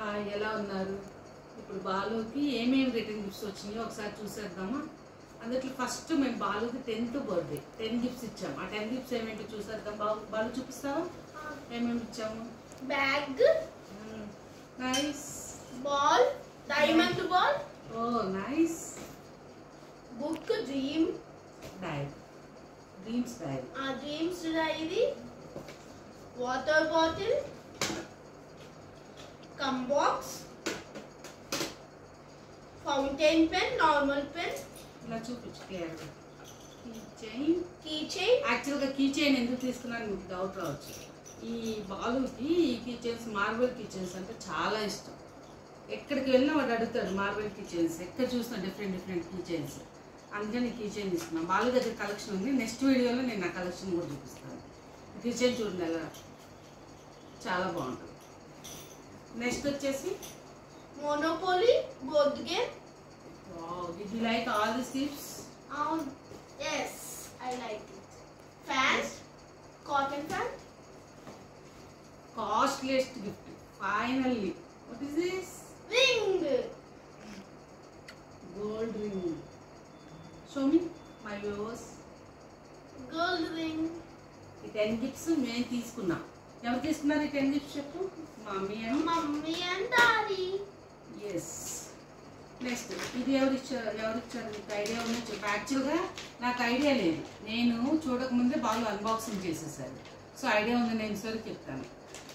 Hi, ఎలా ఉన్నారు? ఇప్పుడు బాలుకి ఏమేమి రిటర్న్ గిఫ్ట్స్ వచ్చినాయో ఒకసారి చూసేద్దామా? అందుట్లో ఫస్ట్ మేము బాలుకి 10th బర్త్డే 10 గిఫ్ట్స్ ఇచ్చాము. ఆ 10 గిఫ్ట్స్ ఏమేంటో చూసేద్దాం. బాలు చూపిస్తావా ఏమేమి ఇచ్చాము? Bag, nice. Ball, diamond ball, oh nice. Book, dreams diary, water bottle, కంబాక్స్, ఫౌంటైన్ పెన్, నార్మల్ పెన్. ఇలా చూపించు క్లియర్గా. Key chain. యాక్చువల్గా కీ చైన్ ఎందుకు తీసుకున్నాను మీకు డౌట్ రావచ్చు. ఈ బాలుకి ఈ key chains, marble key chains అంటే చాలా ఇష్టం. ఎక్కడికి వెళ్ళినా వాడు అడుగుతాడు మార్బల్ కీ చైన్స్. ఎక్కడ చూసినా డిఫరెంట్ కీ చైన్స్. అందుకని కీ చైన్ తీసుకున్నాను. బాలు దగ్గర కలెక్షన్ ఉంది. నెక్స్ట్ వీడియోలో నేను నా కలెక్షన్ కూడా చూపిస్తాను. కీ చైన్ చూడండి ఎలా చాలా బాగుంటుంది. నెక్స్ట్ వచ్చేసి monopoly board game. Wow, did you like all these gifts? Yes, I like it. Fan, cotton fan. Costliest gift. Finally. What is this? Ring. Gold ring. Show me, my viewers. Gold ring. ఈ 10 gifts మేము తీసుకున్నాం. ఎవరు తీసుకున్నారు ఈ 10 gifts చెప్పు? Mummy and daddy. Yes. Next ఇది ఎవరు ఇచ్చారు మీకు ఐడియా ఉందో చెప్పు. యాక్చువల్గా నాకు ఐడియా లేదు. నేను చూడకముందే బాగా అన్బాక్సింగ్ చేసేసాను. సో ఐడియా ఉంది, నేను సరే చెప్తాను.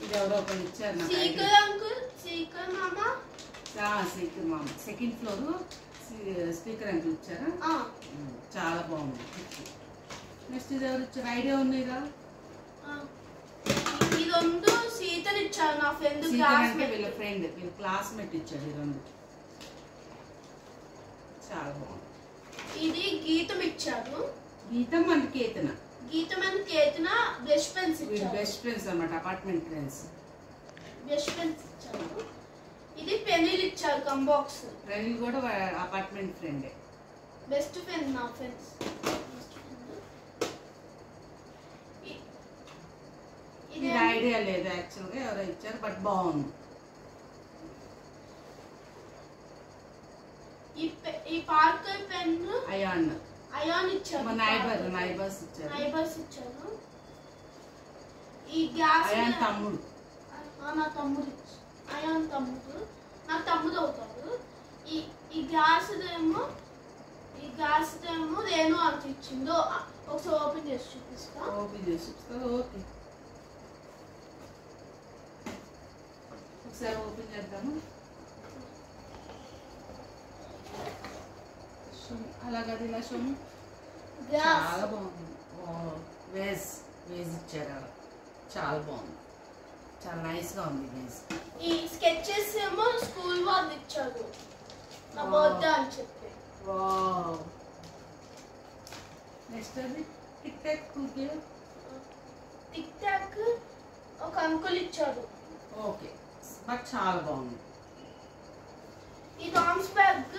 ఇది ఎవరో ఒకరు ఇచ్చారు నాకు. స్పీకర్ మామ. సెకండ్ ఫ్లోర్ స్పీకర్ అంకుల్ ఇచ్చారా? చాలా బాగుంది. నెక్స్ట్ ఇది ఎవరు ఇచ్చారు ఐడియా ఉంది కదా? ఈ రెండు సీతలు ఇచ్చారు నా ఫ్రెండ్. వీళ్ళ ఫ్రెండ్ వీళ్ళ క్లాస్మేట్ ఇచ్చాడు ఈ రెండు. చాలా బాగుంది. ఇది గీతం ఇచ్చారు. గీతం అండ్ కేతన బెస్ట్ ఫ్రెండ్స్ ఇచ్చారు. బెస్ట్ ఫ్రెండ్స్ అన్నమాట, అపార్ట్మెంట్ ఫ్రెండ్స్. బెస్ట్ ఫ్రెండ్స్ ఇచ్చారు. ఇది పెన్నులు ఇచ్చారు. కంబాక్స్ రవి కూడా అపార్ట్మెంట్ ఫ్రెండే. బెస్ట్ ఫ్రెండ్ నా ఫ్రెండ్స్. ఇది ఐడియా లేదు యాక్చువల్గా ఎవరో ఇచ్చారు, బట్ బాగుంది. ఈ పార్కర్ పెన్ అయాన్ ఇచ్చారు. నైబర్స్ ఇచ్చారు. ఈ గ్యాస్ అయాన్ తమ్ముడు. నా తమ్ముడు అయాన్ తమ్ముడు నాకు తమ్ముడు అవుతాడు. ఈ గ్యాస్ ఏమో రేణు అంత ఇచ్చిందో. ఒకసారి ఓపెన్ చేసి చూపిస్తా. ఓకే, ఒకసారి ఓపెన్ చేద్దాము. అలాగే ఇలా చూడు. చాలా బాగుంది. వేజ్ ఇచ్చారు. చాలా బాగుంది, చాలా నైస్గా ఉంది వేజ్. ఈ స్కెచెస్ ఏమో స్కూల్ వాళ్ళు ఇచ్చారు నా బర్త్డే అని చెప్పి. నెక్స్ట్ అది Tic Tac cookie. Tic Tac ఒక అంకుల్ ఇచ్చారు. ఓకే, బట్ చాలా బాగుంది. ఈ డాన్స్ బ్యాగ్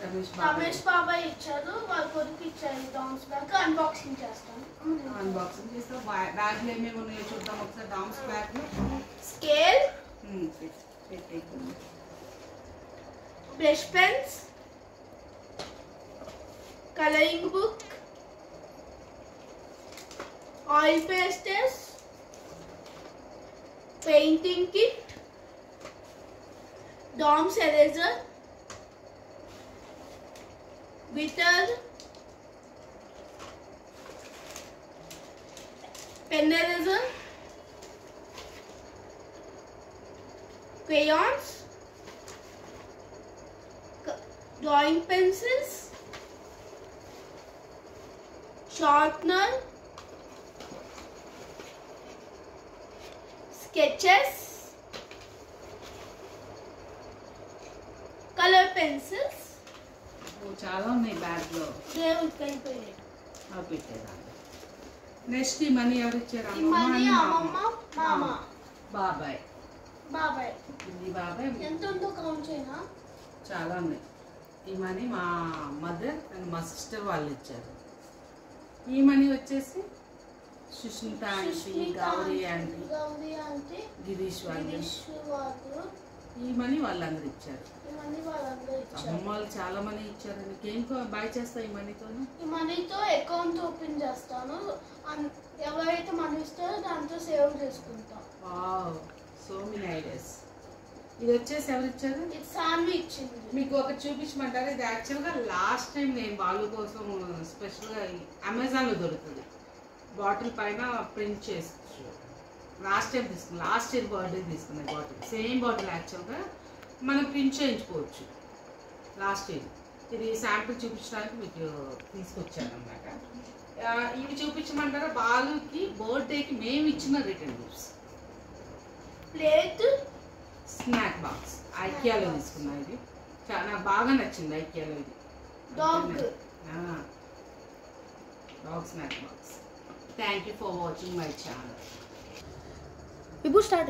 రమేష్ బాబాయ్ ఇచ్చారు. వాళ్ళ కొడుకు ఇచ్చారు. డాన్స్ బ్యాగ్ అన్బాక్సింగ్ చేస్తాను. బ్యాగ్లో ఏమేమి ఉన్నాయో చూద్దాం ఒకసారి. Dance bag scale, brush pens, colouring book, oil పేస్టర్స్, painting kit, DOMS eraser, glitter, pen eraser, crayons, drawing pencils, sharpener, sketches, color pencils. చాలా ఉన్నాయి బ్యాగ్లో. పెట్టేదాన్ని. నెక్స్ట్ ఈ మనీ ఎవరు ఇచ్చారు? బాబాయ్. ఇది బాబాయ్. ఎంత ఉందో కౌంట్ చేయనా? చాలా ఉన్నాయి. ఈ మనీ మా మదర్ అండ్ మా సిస్టర్ వాళ్ళు ఇచ్చారు. ఈ మనీ వచ్చేసి సుష్మిత ఆంటీ, గౌరీ ఆంటీ, గిరీష్ వాళ్ళు, ఈ మనీ వాళ్ళందరూ ఇచ్చారు. ఇవన్నీ వాళ్ళందరూ ఇచ్చారు. అమ్మమ్మ వాళ్ళు చాలా మనీ ఇచ్చారు. నీకేం బాయ్ చేస్తావు ఈ మనీతో? ఈ మనీతో అకౌంట్ ఓపెన్ చేస్తాను. ఎవరైతే మనీ ఇస్తారో దాంతో సేవ్ చేసుకుంటాం. Wow, so many ideas. ఇది వచ్చేసి ఎవరు ఇచ్చారు? ఇది సాన్వి ఇచ్చింది. మీకు ఒకటి చూపించమంటారు. ఇది యాక్చువల్గా లాస్ట్ టైం నేను బాలు కోసం స్పెషల్గా అమెజాన్లో దొరుకుతుంది. బాటిల్ పైన ప్రింట్ చేసి లాస్ట్ టైం తీసుకున్నాను. లాస్ట్ ఇయర్ బర్త్డే తీసుకున్నాను బాటిల్. సేమ్ బాటిల్ యాక్చువల్గా మనం ప్రింట్ చేయించుకోవచ్చు. లాస్ట్ ఇయర్ ఇది శాంపిల్ చూపించడానికి మీకు తీసుకొచ్చాను అన్నమాట. ఇవి చూపించమంటారా? బాలుకి బర్త్డేకి మేము ఇచ్చిన return gifts. Plate, snack box ఐకియాలో తీసుకున్నా. ఇది చాలా బాగా నచ్చింది ఐకియాలో. ఇది dog snack box. Thank you for watching my channel. ఇప్పుడు స్టార్ట్.